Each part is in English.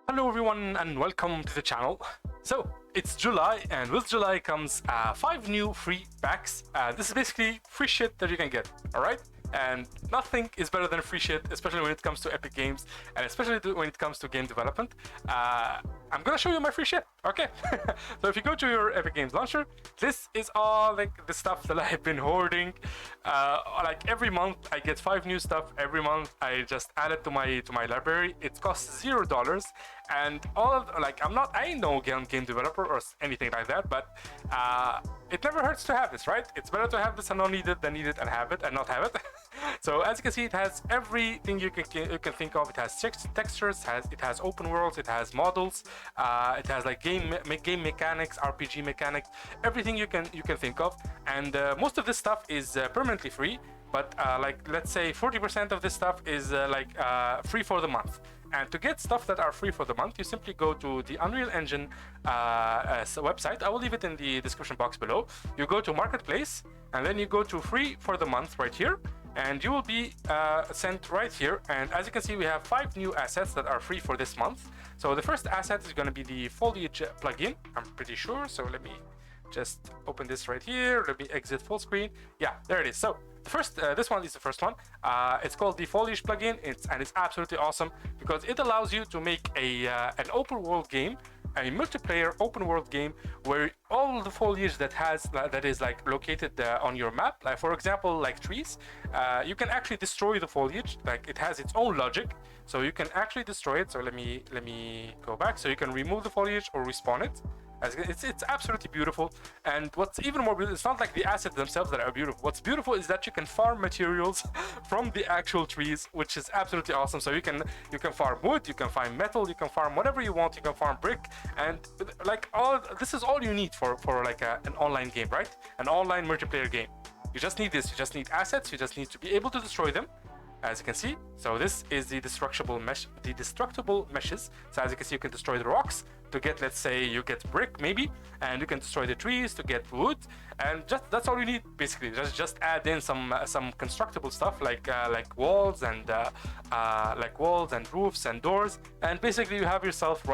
Hello everyone and welcome to the channel. So it's July, and with July comes 5 new free packs. This is basically free shit that you can get, alright? And nothing is better than free shit, especially when it comes to Epic Games, and especially when it comes to game development. I'm gonna show you my free shit, okay? So if you go to your Epic Games launcher, this is all like the stuff that I've been hoarding. Like every month I get 5 new stuff. Every month I just add it to my library. It costs $0, and all of I ain't no game developer or anything like that, but it never hurts to have this, right? It's better to have this and not need it than need it and have it and not have it. So as you can see, it has everything you can think of. It has textures, it has open worlds, it has models, it has like game mechanics, RPG mechanics, everything you can think of. And most of this stuff is permanently free, but like let's say 40% of this stuff is free for the month. And to get stuff that are free for the month, you simply go to the Unreal Engine website. I will leave it in the description box below. You go to Marketplace, and then you go to free for the month right here, and you will be sent right here. And as you can see, we have 5 new assets that are free for this month. So the first asset is going to be the Foliage Plugin, I'm pretty sure. So let me just open this right here. Let me exit full screen. Yeah, there it is. So the first, this one is the first one. It's called the Foliage Plugin, and it's absolutely awesome because it allows you to make an open world game, a multiplayer open world game where all the foliage that is like located on your map, like for example like trees, you can actually destroy the foliage. Like it has its own logic, so you can actually destroy it. So let me go back. So you can remove the foliage or respawn it. It's absolutely beautiful. And what's even more beautiful, it's not like the assets themselves that are beautiful. What's beautiful is that you can farm materials from the actual trees, which is absolutely awesome. So you can farm wood, you can farm metal, you can farm whatever you want, you can farm brick, and like this is all you need for like an online game, right? An online multiplayer game. You just need this. You just need assets. You just need to be able to destroy them, as you can see. So this is the destructible meshes. So as you can see, you can destroy the rocks to get, let's say you get brick maybe, and you can destroy the trees to get wood, and that's all you need basically. Just add in some constructible stuff like walls and roofs and doors, and basically you have yourself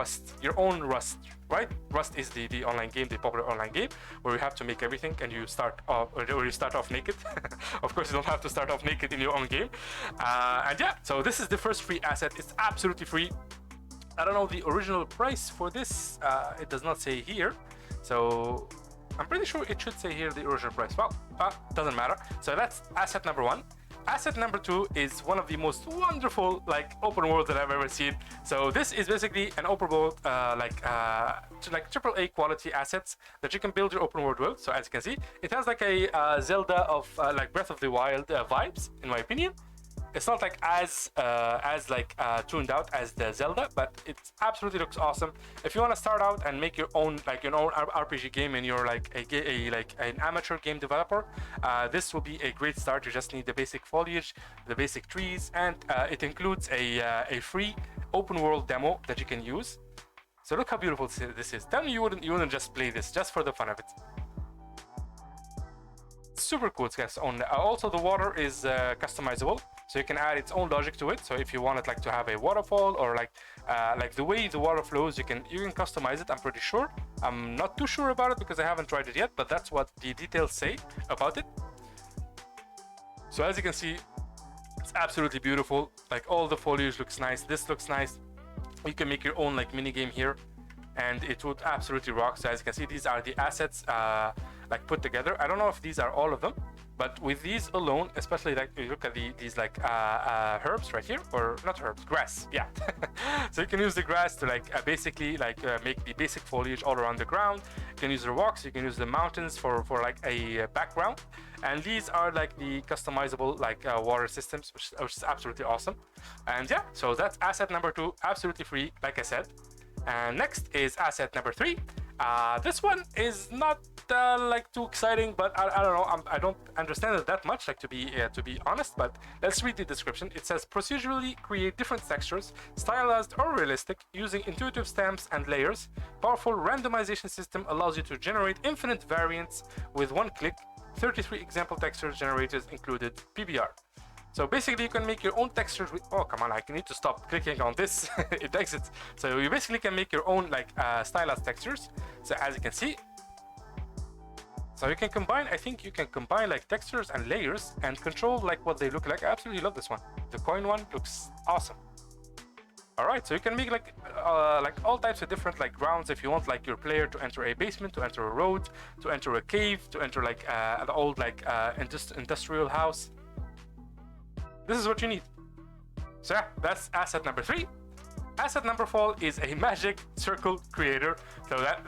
your own Rust, right? Rust is the online game, the popular online game where you have to make everything, and you start off naked. Of course, you don't have to start off naked in your own game. And yeah, so this is the first free asset. It's absolutely free. I don't know the original price for this. It does not say here, so I'm pretty sure it should say here the original price. Well, doesn't matter. So that's asset number 1. Asset number 2 is one of the most wonderful like open world that I've ever seen. So this is basically an open world like AAA quality assets that you can build your open world with. So as you can see, it has like a Zelda of like Breath of the Wild vibes, in my opinion. It's not like as tuned out as the Zelda, but it absolutely looks awesome. If you want to start out and make your own RPG game, and you're like an amateur game developer, this will be a great start. You just need the basic foliage, the basic trees, and it includes a free open world demo that you can use. So look how beautiful this is. Tell me you wouldn't just play this just for the fun of it. Super cool. It's got its own. Also, the water is customizable, so you can add its own logic to it. So if you want it like to have a waterfall, or like the way the water flows, you can customize it. I'm pretty sure. I'm not too sure about it because I haven't tried it yet, but that's what the details say about it. So as you can see, it's absolutely beautiful. Like all the foliage looks nice. This looks nice. You can make your own like mini game here, and it would absolutely rock. So as you can see, these are the assets like put together. I don't know if these are all of them, but with these alone, especially like you look at these like herbs right here, or not herbs, grass. Yeah. So you can use the grass to like basically like make the basic foliage all around the ground. You can use the rocks, you can use the mountains for like a background, and these are like the customizable like water systems, which is absolutely awesome. And yeah, so that's asset number 2, absolutely free, like I said. And next is asset number 3. This one is not like too exciting, but I don't know. I don't understand it that much, like to be honest. But let's read the description. It says procedurally create different textures, stylized or realistic, using intuitive stamps and layers. Powerful randomization system allows you to generate infinite variants with one click. 33 example textures generated included PBR. So basically, you can make your own textures with. Oh, come on! I need to stop clicking on this. It exits. So you basically can make your own like stylized textures. So as you can see, so you can combine. I think you can combine like textures and layers and control like what they look like. I absolutely love this one. The coin one looks awesome. All right, so you can make like all types of different like grounds if you want like your player to enter a basement, to enter a road, to enter a cave, to enter like an old like industrial house. This is what you need. So yeah, that's asset number 3. Asset number 4 is a magic circle creator. So that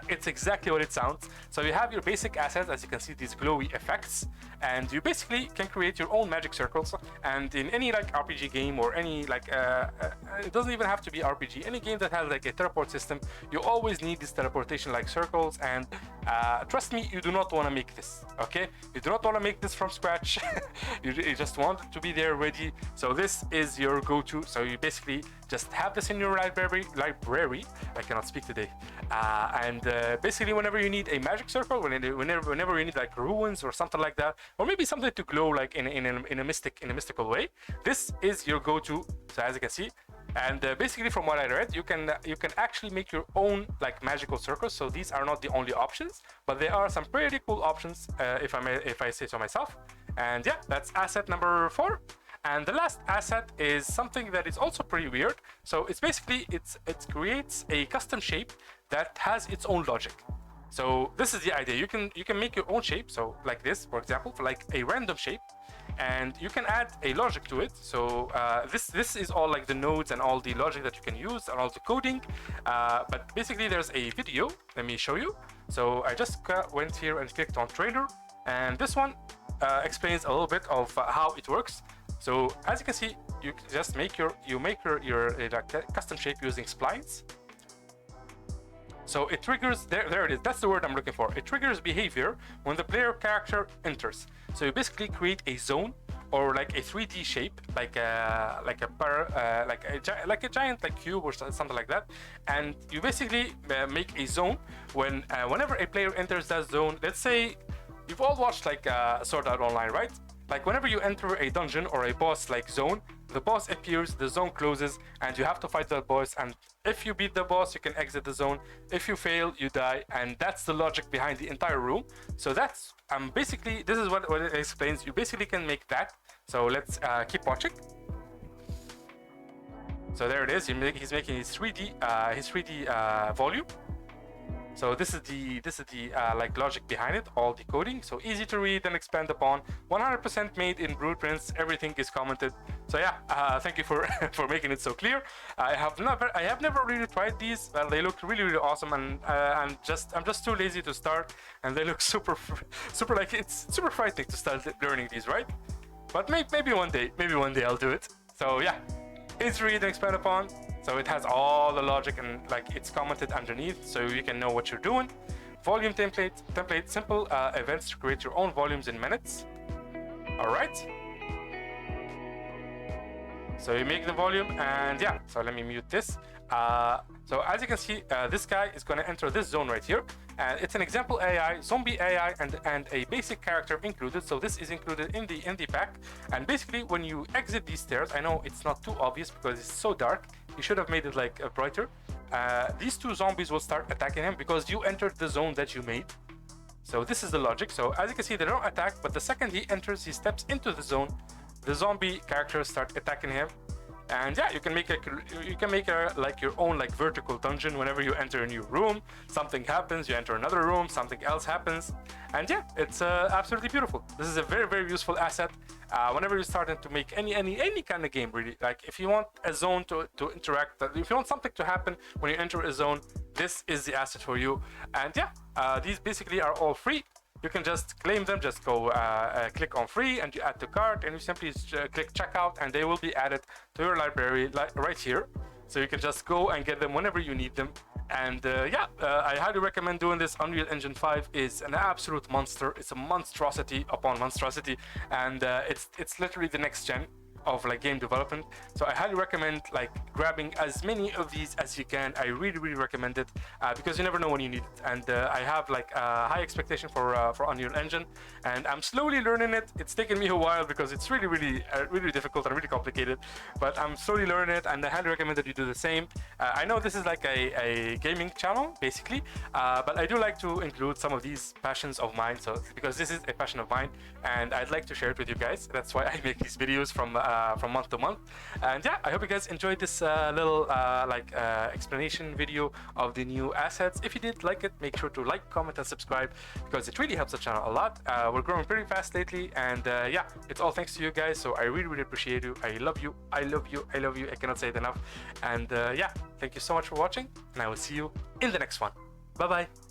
it's exactly what it sounds. So you have your basic assets, as you can see, these glowy effects, and you basically can create your own magic circles. And in any like RPG game or any like it doesn't even have to be RPG, any game that has like a teleport system, you always need these teleportation like circles. And trust me, you do not want to make this. Okay, you do not want to make this from scratch. You just want it to be there ready. So this is your go-to. So you basically just have this in your library. I cannot speak today. And basically, whenever you need a magic circle, whenever you need like ruins or something like that, or maybe something to glow like in a mystical way, this is your go-to. So as you can see, and basically from what I read, you can actually make your own like magical circles. So these are not the only options, but there are some pretty cool options, if I say so myself. And yeah, that's asset number 4. And the last asset is something that is also pretty weird. So it's basically it creates a custom shape that has its own logic. So this is the idea. You can make your own shape. So like this, for example, for like a random shape, and you can add a logic to it. So this is all like the nodes and all the logic that you can use and all the coding. But basically, there's a video. Let me show you. So I just went here and clicked on trailer, and this one explains a little bit of how it works. So as you can see, you just make your custom shape using splines. So it triggers, there it is, that's the word I'm looking for. It triggers behavior when the player character enters. So you basically create a zone or like a 3D shape, like a giant like cube or something like that. And you basically make a zone whenever a player enters that zone. Let's say you've all watched like Sword Art Online, right? Like whenever you enter a dungeon or a boss like zone, the boss appears, the zone closes, and you have to fight that boss. And if you beat the boss, you can exit the zone. If you fail, you die. And that's the logic behind the entire room. So that's basically, this is what it explains. You basically can make that. So let's keep watching. So there it is. He's making his 3D volume. So this is the like logic behind it, all the coding. So easy to read and expand upon. 100% made in blueprints. Everything is commented. So yeah, thank you for for making it so clear. I have never really tried these. Well, they look really awesome, and I'm just too lazy to start. And they look super like it's super frightening to start learning these, right? But maybe one day I'll do it. So yeah, easy to read and expand upon. So it has all the logic and like it's commented underneath, so you can know what you're doing. Volume template, simple events to create your own volumes in minutes. All right. So you make the volume, and yeah. So let me mute this. So as you can see, this guy is going to enter this zone right here, and it's an example AI, zombie AI, and a basic character included. So this is included in the pack. And basically, when you exit these stairs, I know it's not too obvious because it's so dark. You should have made it like brighter. These 2 zombies will start attacking him because you entered the zone that you made. So this is the logic. So as you can see, they don't attack, but the second he enters, he steps into the zone, the zombie characters start attacking him. And yeah, you can make like your own like vertical dungeon. Whenever you enter a new room, something happens. You enter another room, something else happens. And yeah, it's absolutely beautiful. This is a very useful asset. Whenever you're starting to make any kind of game, really, like if you want a zone to interact, if you want something to happen when you enter a zone, this is the asset for you. And yeah, these basically are all free. You can just claim them, just go click on free and you add to cart, and you simply click checkout, and they will be added to your library right here. So you can just go and get them whenever you need them. And yeah, I highly recommend doing this. Unreal Engine 5 is an absolute monster. It's a monstrosity upon monstrosity, and it's literally the next gen. of like game development. So I highly recommend like grabbing as many of these as you can. I really recommend it because you never know when you need it. And I have like a high expectation for Unreal Engine, and I'm slowly learning it. It's taken me a while because it's really difficult and really complicated, but I'm slowly learning it, and I highly recommend that you do the same. I know this is like a gaming channel basically, but I do like to include some of these passions of mine, so because this is a passion of mine and I'd like to share it with you guys. That's why I make these videos from month to month. And yeah, I hope you guys enjoyed this little explanation video of the new assets. If you did like it, make sure to like, comment and subscribe because it really helps the channel a lot. We're growing pretty fast lately, and yeah, it's all thanks to you guys, so I really appreciate you. I love you, I love you, I love you. I cannot say it enough. And yeah, thank you so much for watching, and I will see you in the next one. Bye bye.